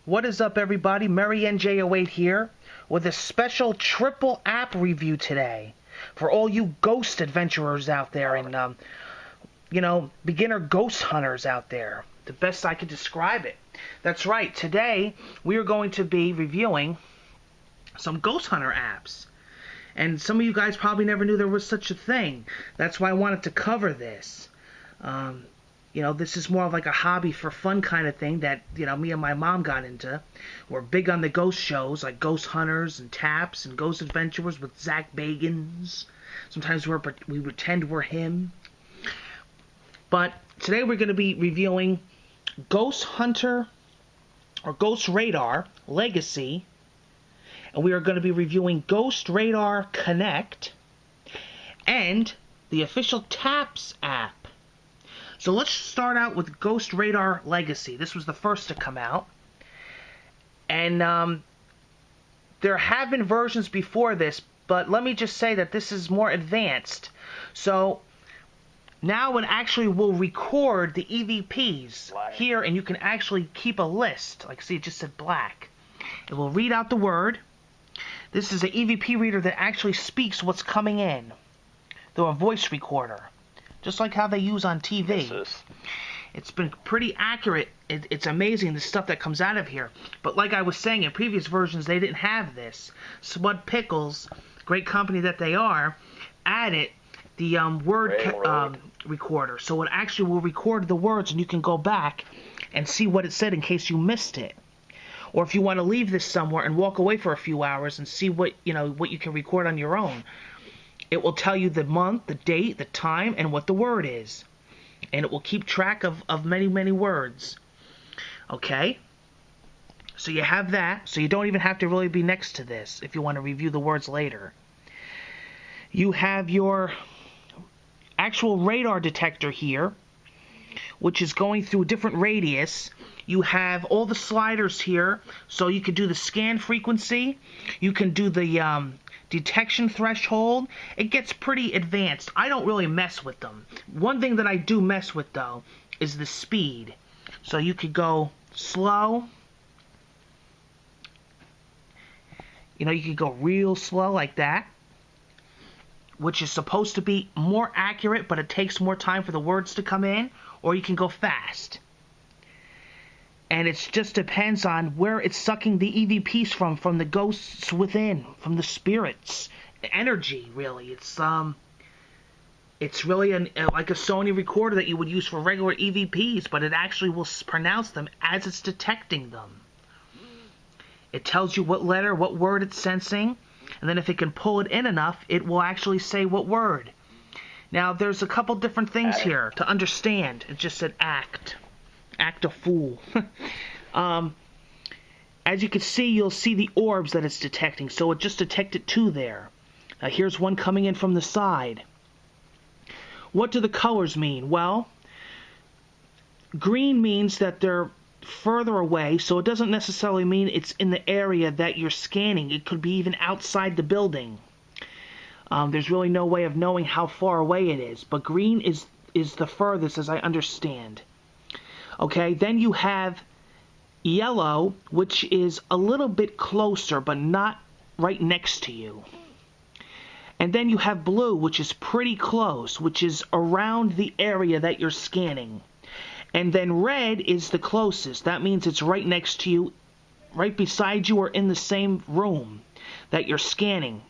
What is up, everybody? Merry NJ08 here with a special triple app review today for all you ghost adventurers out there and, beginner ghost hunters out there. The best I could describe it. That's right. Today, we are going to be reviewing some ghost hunter apps. And some of you guys probably never knew there was such a thing. That's why I wanted to cover this. This is more of like a hobby for fun kind of thing that, me and my mom got into. We're big on the ghost shows like Ghost Hunters and T.A.P.S and Ghost Adventures with Zach Bagans. Sometimes we pretend we're him. But today we're going to be reviewing Ghost Hunter or Ghost Radar Legacy. And we are going to be reviewing Ghost Radar Connect and the official T.A.P.S app. So let's start out with Ghost Radar Legacy. This was the first to come out. And there have been versions before this, but let me just say that this is more advanced. So now it actually will record the EVPs here, and you can actually keep a list. Like, see, it just said black. It will read out the word. This is an EVP reader that actually speaks what's coming in through a voice recorder. Just like how they use on TV. It's been pretty accurate. It's amazing the stuff that comes out of here. But like I was saying, in previous versions, they didn't have this. Spud Pickles, great company that they are, added the word recorder. So it actually will record the words, and you can go back and see what it said in case you missed it. Or if you want to leave this somewhere and walk away for a few hours and see what you can record on your own. It will tell you the month, the date, the time, and what the word is. And it will keep track of many, many words. Okay? So you have that. So you don't even have to really be next to this if you want to review the words later. You have your actual radar detector here, which is going through a different radius. You have all the sliders here, so you can do the scan frequency. You can do the detection threshold. It gets pretty advanced. I don't really mess with them. One thing that I do mess with, though, is the speed. So you could go slow. You could go real slow like that, which is supposed to be more accurate, but it takes more time for the words to come in. Or you can go fast. And it just depends on where it's sucking the EVPs from the ghosts within, from the spirits, the energy. Really, it's really like a Sony recorder that you would use for regular EVPs, but it actually will pronounce them as it's detecting them. It tells you what letter, what word it's sensing, and then if it can pull it in enough, it will actually say what word. Now, there's a couple different things here to understand. It just said act. Act a fool. As you can see, you'll see the orbs that it's detecting. So it just detected 2 there. Here's one coming in from the side. What do the colors mean? Well, green means that they're further away, so it doesn't necessarily mean it's in the area that you're scanning. It could be even outside the building. There's really no way of knowing how far away it is. But green is the furthest, as I understand. Okay, then you have yellow, which is a little bit closer, but not right next to you. And then you have blue, which is pretty close, which is around the area that you're scanning. And then red is the closest. That means it's right next to you, right beside you, or in the same room that you're scanning.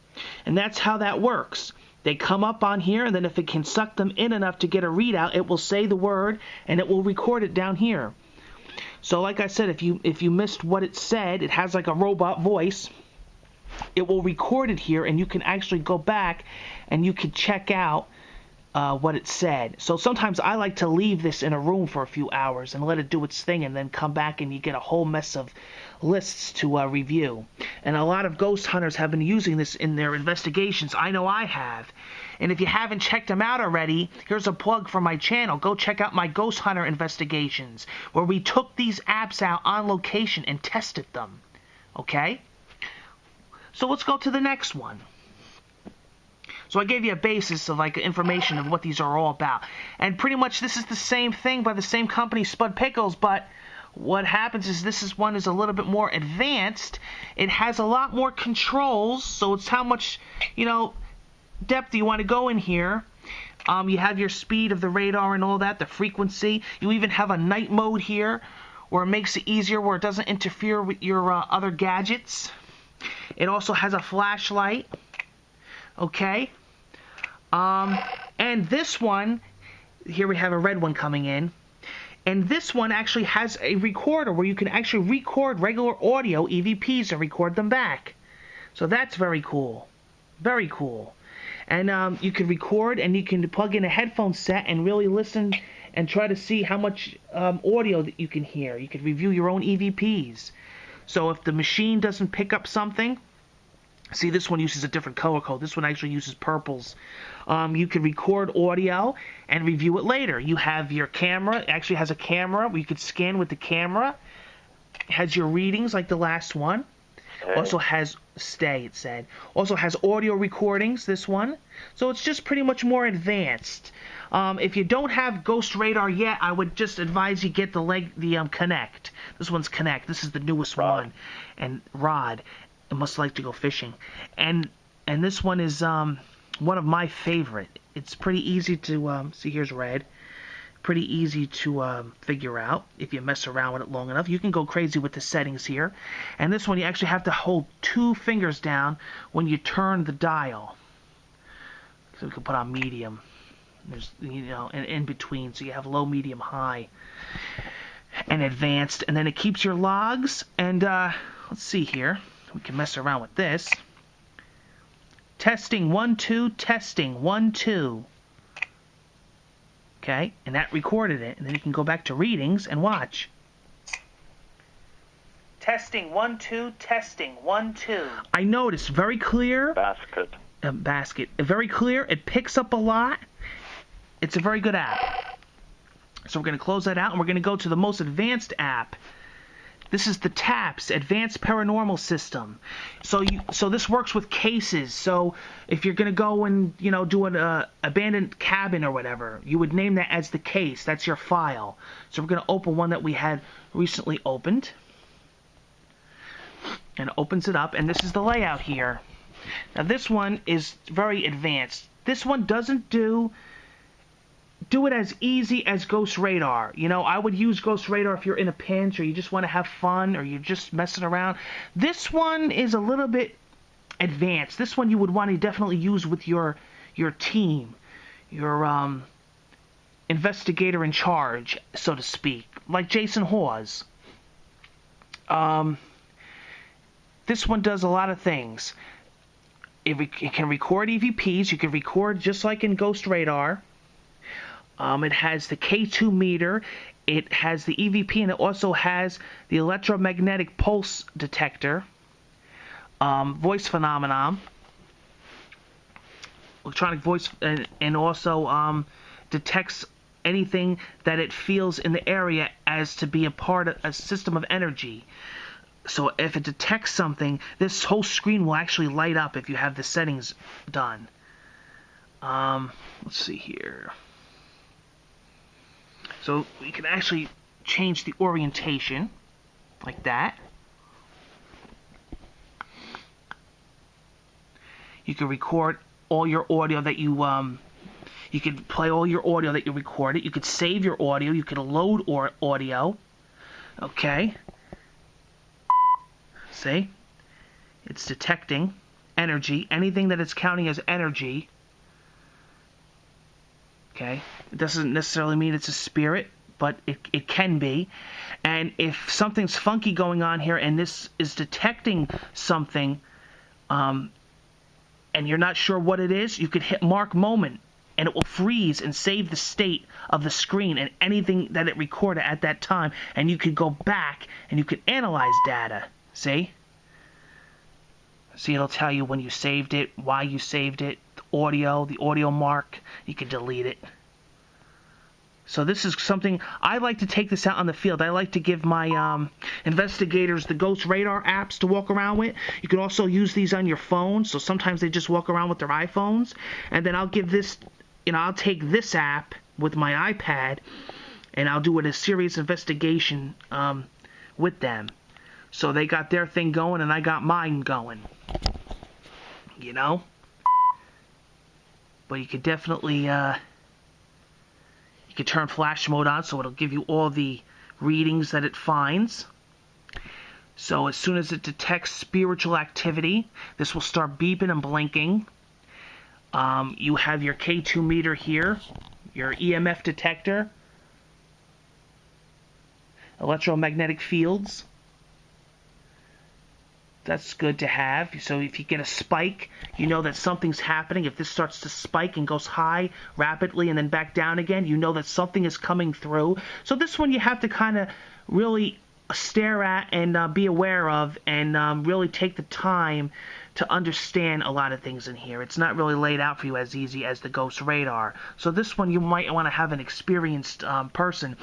And that's how that works. They come up on here, and then if it can suck them in enough to get a readout, it will say the word, and it will record it down here. So like I said, if you missed what it said, it has like a robot voice. It will record it here, and you can actually go back, and you can check out what it said. So sometimes I like to leave this in a room for a few hours and let it do its thing, and then come back and you get a whole mess of lists to review. And a lot of ghost hunters have been using this in their investigations. I know I have. And if you haven't checked them out already, here's a plug for my channel. Go check out my ghost hunter investigations, where we took these apps out on location and tested them. Okay? So let's go to the next one. So I gave you a basis of like information of what these are all about. And pretty much this is the same thing by the same company, Spud Pickles, but what happens is this one is a little bit more advanced. It has a lot more controls, so it's how much, depth you want to go in here. You have your speed of the radar and all that, the frequency. You even have a night mode here, where it makes it easier, where it doesn't interfere with your other gadgets. It also has a flashlight. Okay. And this one, here we have a red one coming in. And this one actually has a recorder where you can actually record regular audio EVPs and record them back. So that's very cool. Very cool. And you can record, and you can plug in a headphone set and really listen and try to see how much audio that you can hear. You can review your own EVPs. So if the machine doesn't pick up something, see, this one uses a different color code. This one actually uses purples. You can record audio and review it later. You have your camera. It actually has a camera where you could scan with the camera. It has your readings like the last one. Also has, it said. Also has audio recordings, this one. So it's just pretty much more advanced. If you don't have Ghost Radar yet, I would just advise you get the Connect. This one's Connect. This is the newest one. And Rod. I must like to go fishing. And this one is one of my favorite. It's pretty easy to see. Here's red. Pretty easy to figure out if you mess around with it long enough. You can go crazy with the settings here. And this one you actually have to hold 2 fingers down when you turn the dial. So we can put on medium. There's and in between, so you have low, medium, high, and advanced. And then it keeps your logs. And let's see here. We can mess around with this. Testing 1 2, testing 1 2. Okay, and that recorded it. And then you can go back to readings and watch. Testing 1 2, testing 1 2. I noticed very clear. Basket. Very clear. It picks up a lot. It's a very good app. So we're going to close that out, and we're going to go to the most advanced app. This is the T.A.P.S, Advanced Paranormal System. So this works with cases. So if you're going to go and, do an abandoned cabin or whatever, you would name that as the case. That's your file. So we're going to open one that we had recently opened. And it opens it up, and this is the layout here. Now this one is very advanced. This one doesn't do it as easy as Ghost Radar. I would use Ghost Radar if you're in a pinch or you just want to have fun or you're just messing around. This one is a little bit advanced. This one you would want to definitely use with your team, your investigator in charge, so to speak, like Jason Hawes. This one does a lot of things. It can record EVPs. You can record just like in Ghost Radar. It has the K2 meter, it has the EVP, and it also has the electromagnetic pulse detector, voice phenomenon, electronic voice, and also detects anything that it feels in the area as to be a part of a system of energy. So if it detects something, this whole screen will actually light up if you have the settings done. Let's see here. So we can actually change the orientation like that. You can record all your audio that you could play all your audio that you recorded. You could save your audio. You could load audio. Okay. See? It's detecting energy. Anything that it's counting as energy. Okay, it doesn't necessarily mean it's a spirit, but it can be. And if something's funky going on here and this is detecting something and you're not sure what it is, you could hit mark moment and it will freeze and save the state of the screen and anything that it recorded at that time. And you could go back and you could analyze data. See? See, it'll tell you when you saved it, why you saved it, the audio mark. You can delete it. So this is something, I like to take this out on the field. I like to give my investigators the Ghost Radar apps to walk around with. You can also use these on your phone. So sometimes they just walk around with their iPhones. And then I'll give this, I'll take this app with my iPad and I'll do a serious investigation with them. So they got their thing going, and I got mine going. You know? But you could definitely, you could turn flash mode on, so it'll give you all the readings that it finds. So as soon as it detects spiritual activity, this will start beeping and blinking. You have your K2 meter here, your EMF detector, electromagnetic fields. That's good to have. So if you get a spike, you know that something's happening. If this starts to spike and goes high rapidly and then back down again, you know that something is coming through. So this one you have to kind of really stare at and be aware of, and really take the time to understand a lot of things in here. It's not really laid out for you as easy as the Ghost Radar. So this one you might want to have an experienced person.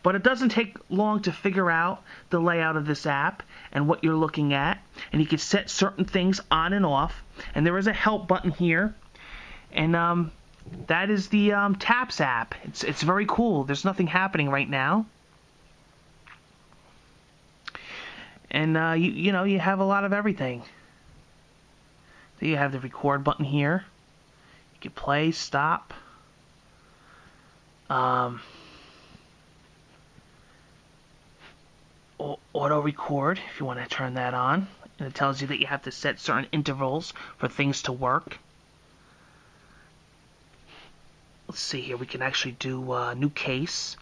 But it doesn't take long to figure out the layout of this app and what you're looking at. And you can set certain things on and off. And there is a help button here. And that is the T.A.P.S app. It's very cool. There's nothing happening right now. And you know, you have a lot of everything. So you have the record button here. You can play, stop. Auto record if you want to turn that on. And it tells you that you have to set certain intervals for things to work. Let's see here. We can actually do a new case.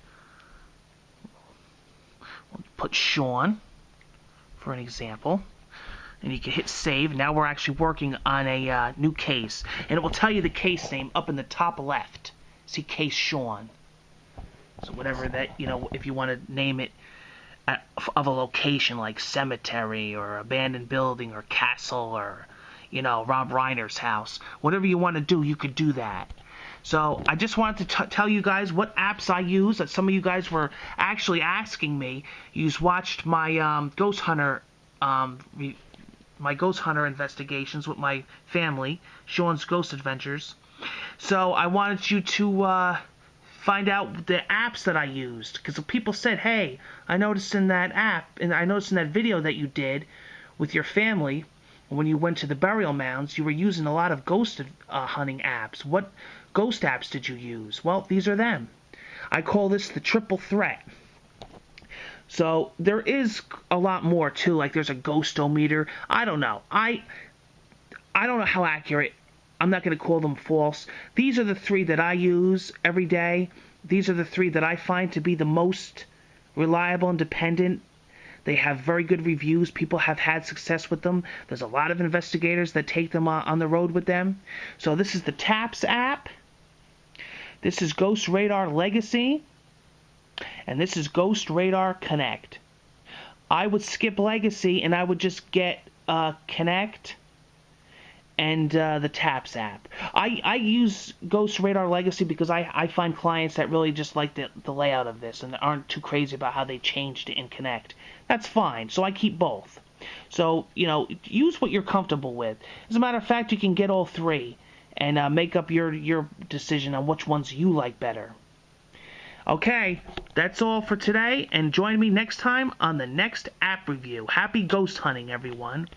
We'll put Sean for an example. And you can hit save. Now we're actually working on a new case. And it will tell you the case name up in the top left. See, Case Sean. So whatever that, you know, if you want to name it of a location like cemetery or abandoned building or castle or, you know, Rob Reiner's house. Whatever you want to do, you could do that. So I just wanted to tell you guys what apps I use. That some of you guys were actually asking me. You watched my Ghost Hunter investigations with my family, Sean's Ghost Adventures. So I wanted you to find out the apps that I used, because people said, hey, I noticed in that app, and I noticed in that video that you did with your family, when you went to the burial mounds, you were using a lot of ghost hunting apps. What ghost apps did you use? Well, these are them. I call this the triple threat. So there is a lot more too, like there's a ghostometer. I don't know. I don't know how accurate. I'm not going to call them false. These are the three that I use every day. These are the three that I find to be the most reliable and dependent. They have very good reviews. People have had success with them. There's a lot of investigators that take them on the road with them. So this is the T.A.P.S app. This is Ghost Radar Legacy. And this is Ghost Radar Connect. I would skip Legacy and I would just get Connect and the T.A.P.S app. I use Ghost Radar Legacy because I find clients that really just like the layout of this and aren't too crazy about how they changed it in Connect. That's fine. So I keep both. So, you know, use what you're comfortable with. As a matter of fact, you can get all three and make up your decision on which ones you like better. Okay, that's all for today, and join me next time on the next app review. Happy ghost hunting, everyone.